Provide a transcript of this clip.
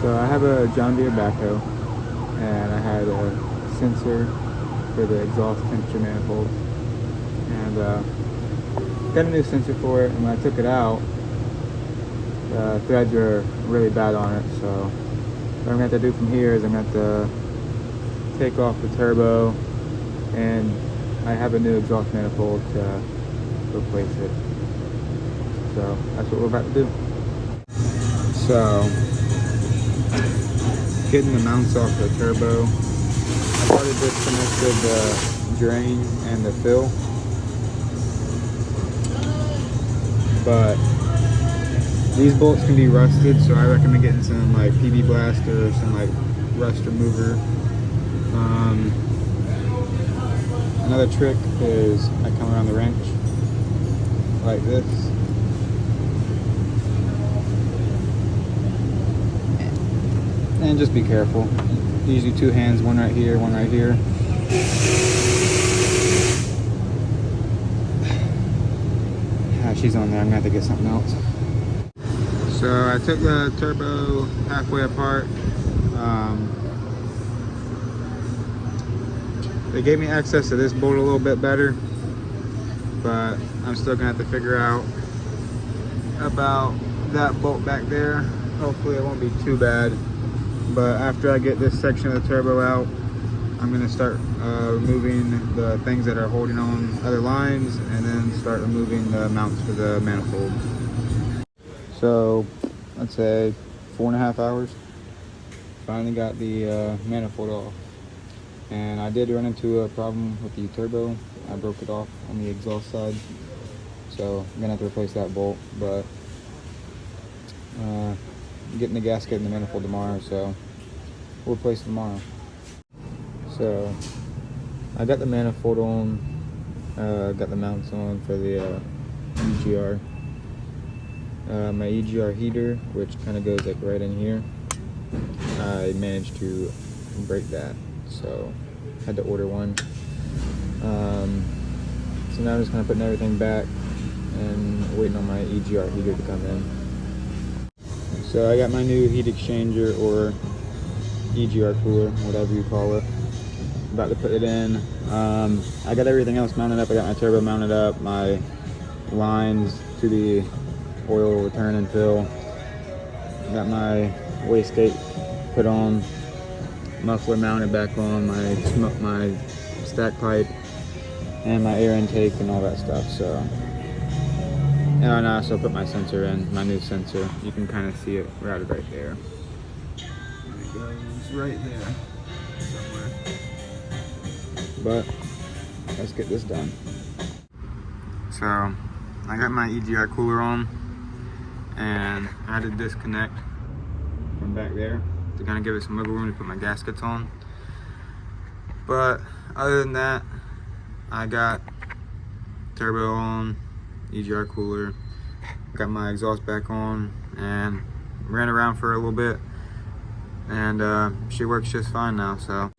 So I have a John Deere Backhoe, and I had a sensor for the exhaust temperature manifold, and got a new sensor for it. And when I took it out, the threads are really bad on it. So what I'm going to have to do from here is I'm going to have to take off the turbo, and I have a new exhaust manifold to replace it. So that's what we're about to do. So getting the mounts off the turbo, I've already disconnected the drain and the fill, but these bolts can be rusted, so I recommend getting some like PB Blaster or some like rust remover. Another trick is I come around the wrench like this, and just be careful. Usually two hands, one right here, one right here. She's on there. I'm gonna have to get something else. So I took the turbo halfway apart. They gave me access to this bolt a little bit better, but I'm still gonna have to figure out about that bolt back there. Hopefully it won't be too bad. But after I get this section of the turbo out, I'm gonna start removing the things that are holding on other lines, and then start removing the mounts for the manifold. So I'd say 4.5 hours. Finally got the manifold off. And I did run into a problem with the turbo. I broke it off on the exhaust side. So I'm gonna have to replace that bolt, but getting the gasket and the manifold tomorrow, so we'll replace it tomorrow. So I got the manifold on, got the mounts on for the EGR. My EGR heater, which kind of goes like right in here, I managed to break that, so I had to order one. So now I'm just kind of putting everything back and waiting on my EGR heater to come in. So I got my new heat exchanger, or EGR cooler, whatever you call it. About to put it in. I got everything else mounted up. I got my turbo mounted up, my lines to the oil return and fill. Got my wastegate put on, muffler mounted back on, my stack pipe, and my air intake and all that stuff. So, and I also put my sensor in, my new sensor. You can kind of see it routed right there. It goes right there somewhere. But let's get this done. So I got my EGR cooler on, and I had to disconnect from back there to kind of give it some wiggle room to put my gaskets on. But other than that, I got turbo on, EGR cooler, got my exhaust back on, and ran around for a little bit, and she works just fine now. So